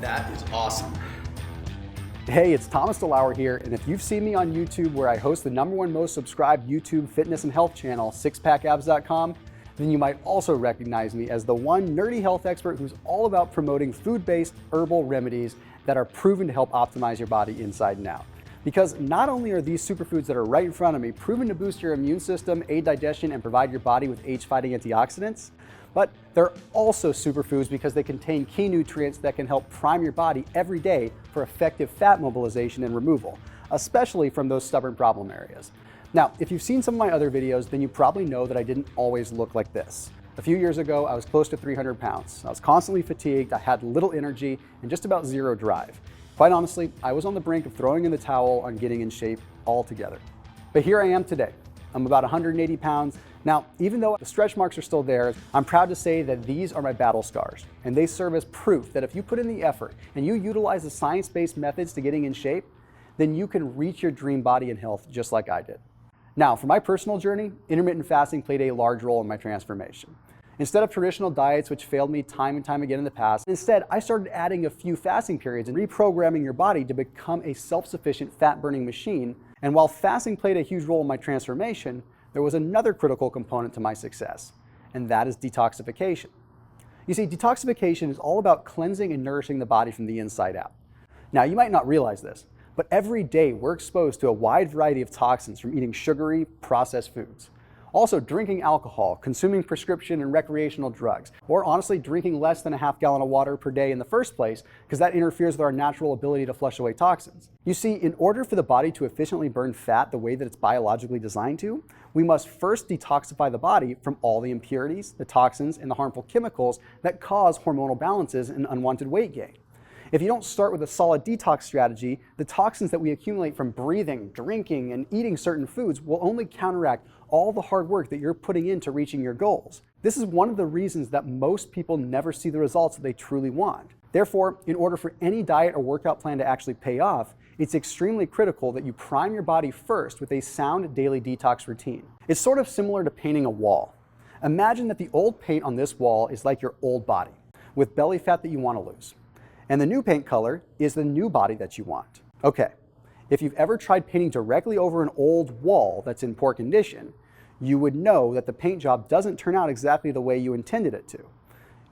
That is awesome. Hey, it's Thomas DeLauer here, and if you've seen me on YouTube where I host the #1 most subscribed YouTube fitness and health channel, SixPackAbs.com, then you might also recognize me as the one nerdy health expert who's all about promoting food-based herbal remedies that are proven to help optimize your body inside and out. Because not only are these superfoods that are right in front of me proven to boost your immune system, aid digestion, and provide your body with age-fighting antioxidants, but they're also superfoods because they contain key nutrients that can help prime your body every day for effective fat mobilization and removal, especially from those stubborn problem areas. Now, if you've seen some of my other videos, then you probably know that I didn't always look like this. A few years ago, I was close to 300 pounds. I was constantly fatigued, I had little energy, and just about zero drive. Quite honestly, I was on the brink of throwing in the towel on getting in shape altogether. But here I am today. I'm about 180 pounds. Now, even though the stretch marks are still there, I'm proud to say that these are my battle scars, and they serve as proof that if you put in the effort and you utilize the science-based methods to getting in shape, then you can reach your dream body and health just like I did. Now, for my personal journey, intermittent fasting played a large role in my transformation. Instead of traditional diets, which failed me time and time again in the past, instead, I started adding a few fasting periods and reprogramming your body to become a self-sufficient fat-burning machine. And while fasting played a huge role in my transformation, there was another critical component to my success, and that is detoxification. You see, detoxification is all about cleansing and nourishing the body from the inside out. Now, you might not realize this, but every day we're exposed to a wide variety of toxins from eating sugary, processed foods. Also, drinking alcohol, consuming prescription and recreational drugs, or honestly drinking less than a half gallon of water per day in the first place, because that interferes with our natural ability to flush away toxins. You see, in order for the body to efficiently burn fat the way that it's biologically designed to, we must first detoxify the body from all the impurities, the toxins, and the harmful chemicals that cause hormonal imbalances and unwanted weight gain. If you don't start with a solid detox strategy, the toxins that we accumulate from breathing, drinking, and eating certain foods will only counteract all the hard work that you're putting into reaching your goals. This is one of the reasons that most people never see the results that they truly want. Therefore, in order for any diet or workout plan to actually pay off, it's extremely critical that you prime your body first with a sound daily detox routine. It's sort of similar to painting a wall. Imagine that the old paint on this wall is like your old body, with belly fat that you want to lose. And the new paint color is the new body that you want. Okay, if you've ever tried painting directly over an old wall that's in poor condition, you would know that the paint job doesn't turn out exactly the way you intended it to.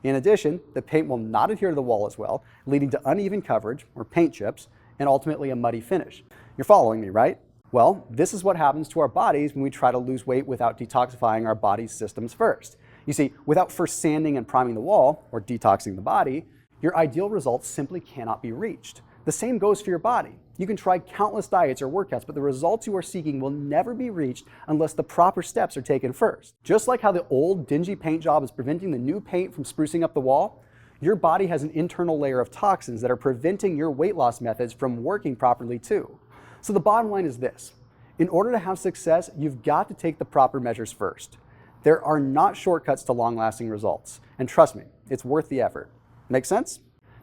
In addition, the paint will not adhere to the wall as well, leading to uneven coverage or paint chips, and ultimately a muddy finish. You're following me, right? Well, this is what happens to our bodies when we try to lose weight without detoxifying our body's systems first. You see, without first sanding and priming the wall, or detoxing the body, your ideal results simply cannot be reached. The same goes for your body. You can try countless diets or workouts, but the results you are seeking will never be reached unless the proper steps are taken first. Just like how the old dingy paint job is preventing the new paint from sprucing up the wall, your body has an internal layer of toxins that are preventing your weight loss methods from working properly too. So the bottom line is this: in order to have success, you've got to take the proper measures first. There are not shortcuts to long-lasting results, and trust me, it's worth the effort. Make sense?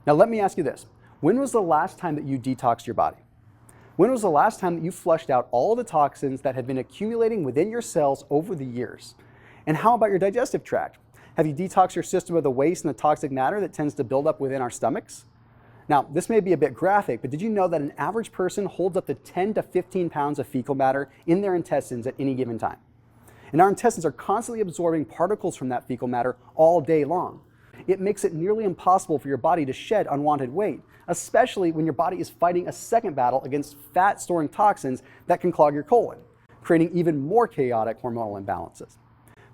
Now let me ask you this. When was the last time that you detoxed your body? When was the last time that you flushed out all the toxins that had been accumulating within your cells over the years? And how about your digestive tract? Have you detoxed your system of the waste and the toxic matter that tends to build up within our stomachs? Now, this may be a bit graphic, but did you know that an average person holds up to 10 to 15 pounds of fecal matter in their intestines at any given time? And our intestines are constantly absorbing particles from that fecal matter all day long. It makes it nearly impossible for your body to shed unwanted weight, especially when your body is fighting a second battle against fat-storing toxins that can clog your colon, creating even more chaotic hormonal imbalances.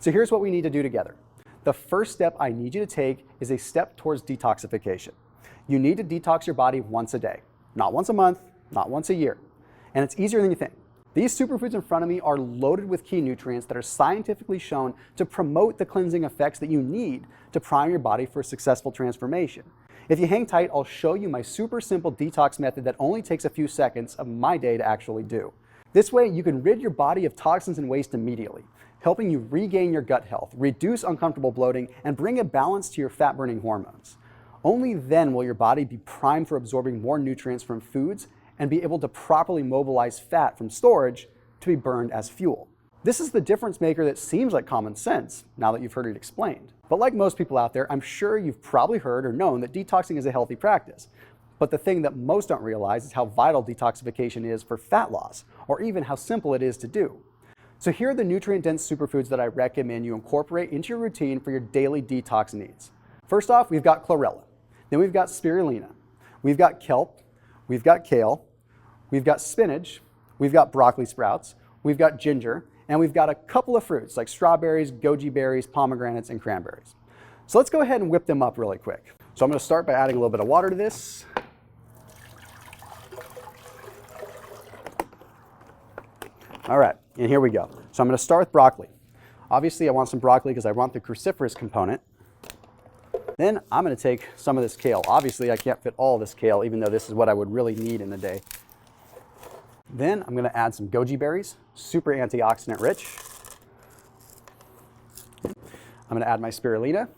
So here's what we need to do together. The first step I need you to take is a step towards detoxification. You need to detox your body once a day, not once a month, not once a year. And it's easier than you think. These superfoods in front of me are loaded with key nutrients that are scientifically shown to promote the cleansing effects that you need to prime your body for a successful transformation. If you hang tight, I'll show you my super simple detox method that only takes a few seconds of my day to actually do. This way, you can rid your body of toxins and waste immediately, helping you regain your gut health, reduce uncomfortable bloating, and bring a balance to your fat-burning hormones. Only then will your body be primed for absorbing more nutrients from foods and be able to properly mobilize fat from storage to be burned as fuel. This is the difference maker that seems like common sense now that you've heard it explained. But like most people out there, I'm sure you've probably heard or known that detoxing is a healthy practice. But the thing that most don't realize is how vital detoxification is for fat loss, or even how simple it is to do. So here are the nutrient-dense superfoods that I recommend you incorporate into your routine for your daily detox needs. First off, we've got chlorella. Then we've got spirulina. We've got kelp. We've got kale. We've got spinach. We've got broccoli sprouts. We've got ginger. And we've got a couple of fruits like strawberries, goji berries, pomegranates, and cranberries. So let's go ahead and whip them up really quick. So I'm going to start by adding a little bit of water to this. All right, and here we go. So I'm going to start with broccoli. Obviously, I want some broccoli because I want the cruciferous component. Then I'm going to take some of this kale. Obviously, I can't fit all this kale, even though this is what I would really need in the day. Then I'm going to add some goji berries, super antioxidant rich. I'm going to add my spirulina.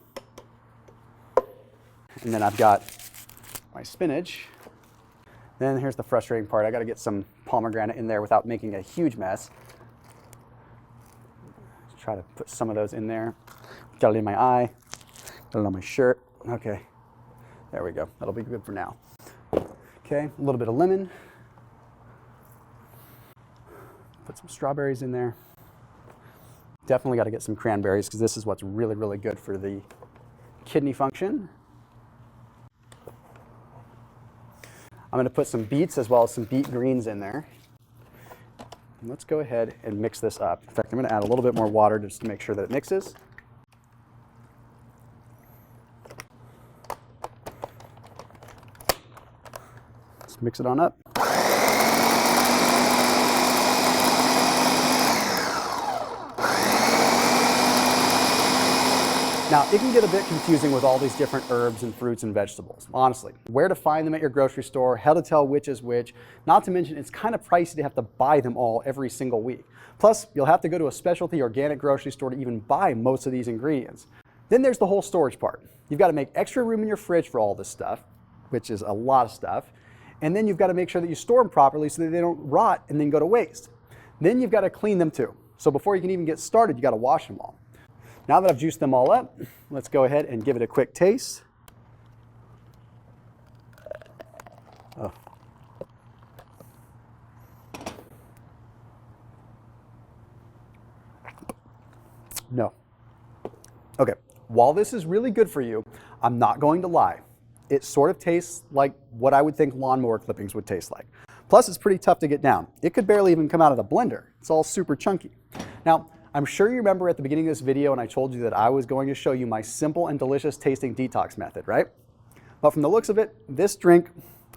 And then I've got my spinach. Then here's the frustrating part. I got to get some pomegranate in there without making a huge mess. Let's try to put some of those in there. Got it in my eye. Got it on my shirt. Okay, there we go. That'll be good for now. Okay, a little bit of lemon. Put some strawberries in there. Definitely got to get some cranberries because this is what's really, really good for the kidney function. I'm going to put some beets as well as some beet greens in there. And let's go ahead and mix this up. In fact, I'm going to add a little bit more water just to make sure that it mixes. Let's mix it on up. Now, it can get a bit confusing with all these different herbs and fruits and vegetables, honestly. Where to find them at your grocery store, how to tell which is which, not to mention it's kind of pricey to have to buy them all every single week. Plus, you'll have to go to a specialty organic grocery store to even buy most of these ingredients. Then there's the whole storage part. You've got to make extra room in your fridge for all this stuff, which is a lot of stuff. And then you've got to make sure that you store them properly so that they don't rot and then go to waste. Then you've got to clean them too. So before you can even get started, you got to wash them all. Now that I've juiced them all up, let's go ahead and give it a quick taste. Oh. No. Okay, while this is really good for you, I'm not going to lie. It sort of tastes like what I would think lawnmower clippings would taste like. Plus, it's pretty tough to get down. It could barely even come out of the blender. It's all super chunky. Now, I'm sure you remember at the beginning of this video when I told you that I was going to show you my simple and delicious tasting detox method, right? But from the looks of it, this drink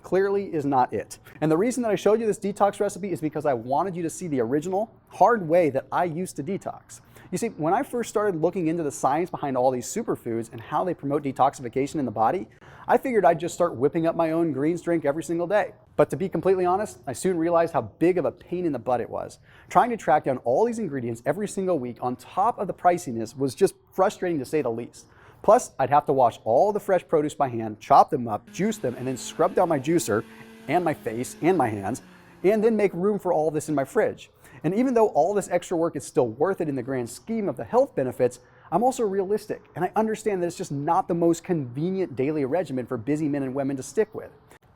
clearly is not it. And the reason that I showed you this detox recipe is because I wanted you to see the original, hard way that I used to detox. You see, when I first started looking into the science behind all these superfoods and how they promote detoxification in the body, I figured I'd just start whipping up my own greens drink every single day. But to be completely honest, I soon realized how big of a pain in the butt it was. Trying to track down all these ingredients every single week on top of the priciness was just frustrating to say the least. Plus, I'd have to wash all the fresh produce by hand, chop them up, juice them, and then scrub down my juicer and my face and my hands, and then make room for all this in my fridge. And even though all this extra work is still worth it in the grand scheme of the health benefits, I'm also realistic, and I understand that it's just not the most convenient daily regimen for busy men and women to stick with.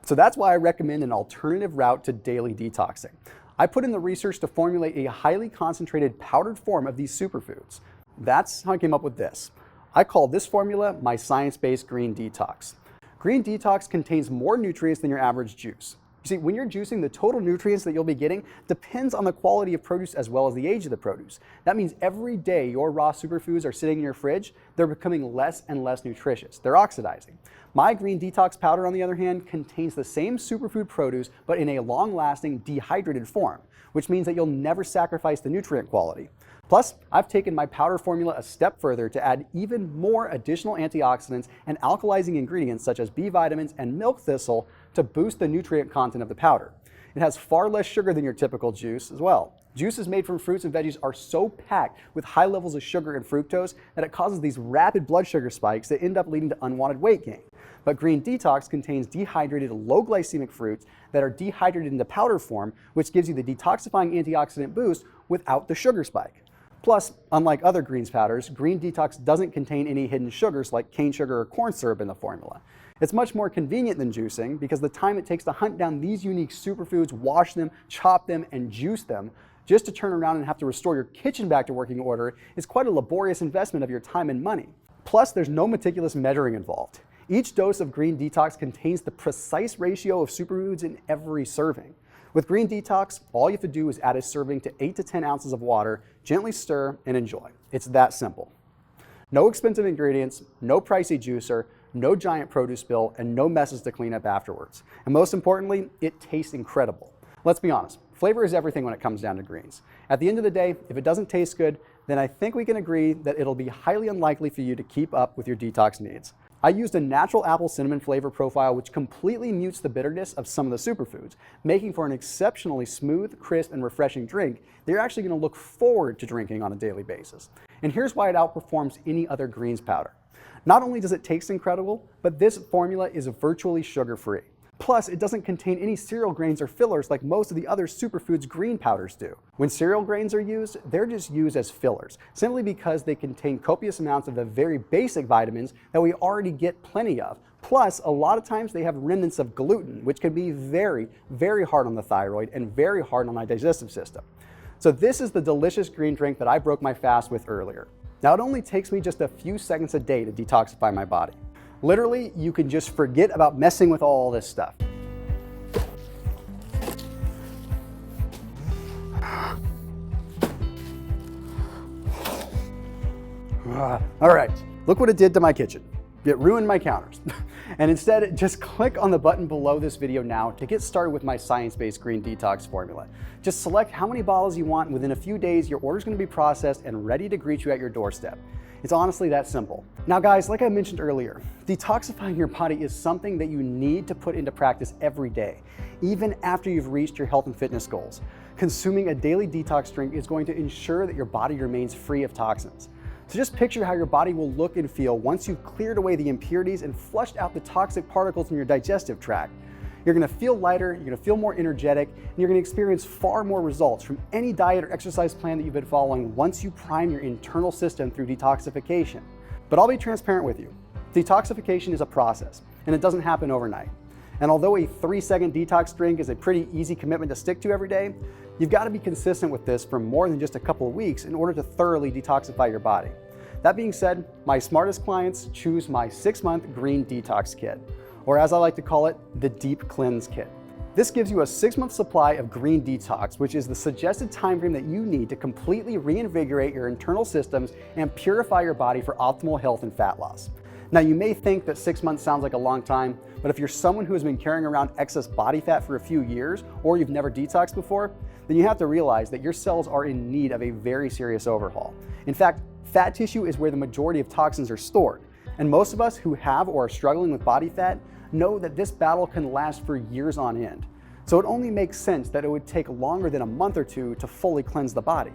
So that's why I recommend an alternative route to daily detoxing. I put in the research to formulate a highly concentrated powdered form of these superfoods. That's how I came up with this. I call this formula my science-based green detox. Green detox contains more nutrients than your average juice. You see, when you're juicing, the total nutrients that you'll be getting depends on the quality of produce as well as the age of the produce. That means every day your raw superfoods are sitting in your fridge, they're becoming less and less nutritious. They're oxidizing. My green detox powder, on the other hand, contains the same superfood produce, but in a long-lasting dehydrated form, which means that you'll never sacrifice the nutrient quality. Plus, I've taken my powder formula a step further to add even more additional antioxidants and alkalizing ingredients such as B vitamins and milk thistle to boost the nutrient content of the powder. It has far less sugar than your typical juice as well. Juices made from fruits and veggies are so packed with high levels of sugar and fructose that it causes these rapid blood sugar spikes that end up leading to unwanted weight gain. But Green Detox contains dehydrated, low glycemic fruits that are dehydrated into powder form, which gives you the detoxifying antioxidant boost without the sugar spike. Plus, unlike other greens powders, Green Detox doesn't contain any hidden sugars like cane sugar or corn syrup in the formula. It's much more convenient than juicing because the time it takes to hunt down these unique superfoods, wash them, chop them, and juice them, just to turn around and have to restore your kitchen back to working order is quite a laborious investment of your time and money. Plus, there's no meticulous measuring involved. Each dose of Green Detox contains the precise ratio of superfoods in every serving. With Green Detox, all you have to do is add a serving to 8 to 10 ounces of water, gently stir, and enjoy. It's that simple. No expensive ingredients, no pricey juicer, no giant produce spill, and no messes to clean up afterwards. And most importantly, it tastes incredible. Let's be honest, flavor is everything when it comes down to greens. At the end of the day, if it doesn't taste good, then I think we can agree that it'll be highly unlikely for you to keep up with your detox needs. I used a natural apple cinnamon flavor profile which completely mutes the bitterness of some of the superfoods, making for an exceptionally smooth, crisp, and refreshing drink that you're actually going to look forward to drinking on a daily basis. And here's why it outperforms any other greens powder. Not only does it taste incredible, but this formula is virtually sugar-free. Plus, it doesn't contain any cereal grains or fillers like most of the other superfoods green powders do. When cereal grains are used, they're just used as fillers, simply because they contain copious amounts of the very basic vitamins that we already get plenty of. Plus, a lot of times they have remnants of gluten, which can be very, very hard on the thyroid and very hard on my digestive system. So this is the delicious green drink that I broke my fast with earlier. Now, it only takes me just a few seconds a day to detoxify my body. Literally, you can just forget about messing with all this stuff. All right, look what it did to my kitchen. It ruined my counters. And instead, just click on the button below this video now to get started with my science-based green detox formula. Just select how many bottles you want, and within a few days, your order's gonna be processed and ready to greet you at your doorstep. It's honestly that simple. Now guys, like I mentioned earlier, detoxifying your body is something that you need to put into practice every day, even after you've reached your health and fitness goals. Consuming a daily detox drink is going to ensure that your body remains free of toxins. So just picture how your body will look and feel once you've cleared away the impurities and flushed out the toxic particles in your digestive tract. You're gonna feel lighter, you're gonna feel more energetic, and you're gonna experience far more results from any diet or exercise plan that you've been following once you prime your internal system through detoxification. But I'll be transparent with you. Detoxification is a process, and it doesn't happen overnight. And although a 3-second detox drink is a pretty easy commitment to stick to every day, you've got to be consistent with this for more than just a couple of weeks in order to thoroughly detoxify your body. That being said, my smartest clients choose my 6-month Green Detox Kit, or as I like to call it, the Deep Cleanse Kit. This gives you a 6-month supply of Green Detox, which is the suggested time frame that you need to completely reinvigorate your internal systems and purify your body for optimal health and fat loss. Now, you may think that 6 months sounds like a long time, but if you're someone who has been carrying around excess body fat for a few years, or you've never detoxed before, then you have to realize that your cells are in need of a very serious overhaul. In fact, fat tissue is where the majority of toxins are stored. And most of us who have or are struggling with body fat know that this battle can last for years on end. So it only makes sense that it would take longer than a month or two to fully cleanse the body.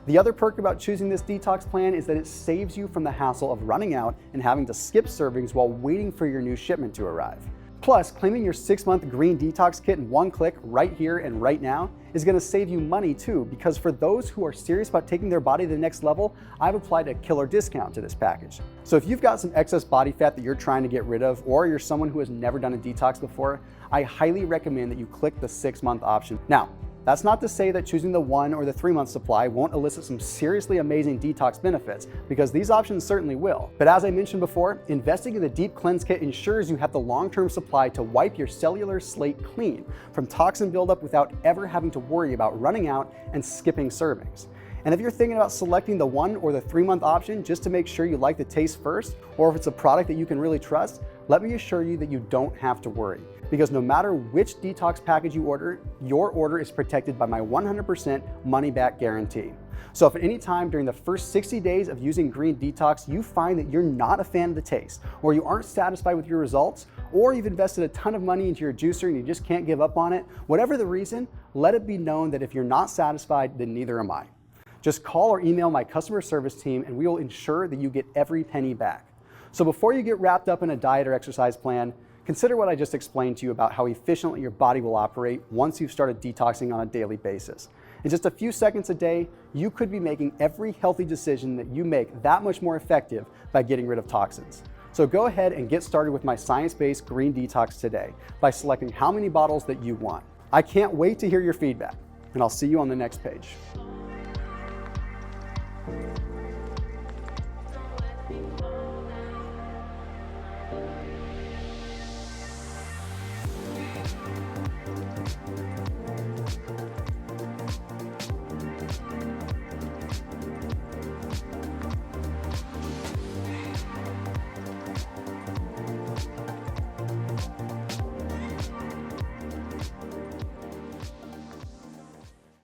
The other perk about choosing this detox plan is that it saves you from the hassle of running out and having to skip servings while waiting for your new shipment to arrive. Plus, claiming your 6-month Green Detox Kit in one click right here and right now is going to save you money too, because for those who are serious about taking their body to the next level, I've applied a killer discount to this package. So if you've got some excess body fat that you're trying to get rid of, or you're someone who has never done a detox before, I highly recommend that you click the 6-month option. Now, that's not to say that choosing the 1 or the 3-month supply won't elicit some seriously amazing detox benefits, because these options certainly will. But as I mentioned before, investing in the Deep Cleanse Kit ensures you have the long-term supply to wipe your cellular slate clean from toxin buildup without ever having to worry about running out and skipping servings. And if you're thinking about selecting the 1 or the 3-month option just to make sure you like the taste first, or if it's a product that you can really trust, let me assure you that you don't have to worry. Because no matter which detox package you order, your order is protected by my 100% money-back guarantee. So if at any time during the first 60 days of using Green Detox, you find that you're not a fan of the taste, or you aren't satisfied with your results, or you've invested a ton of money into your juicer and you just can't give up on it, whatever the reason, let it be known that if you're not satisfied, then neither am I. Just call or email my customer service team and we will ensure that you get every penny back. So before you get wrapped up in a diet or exercise plan, consider what I just explained to you about how efficiently your body will operate once you've started detoxing on a daily basis. In just a few seconds a day, you could be making every healthy decision that you make that much more effective by getting rid of toxins. So go ahead and get started with my science-based green detox today by selecting how many bottles that you want. I can't wait to hear your feedback, and I'll see you on the next page.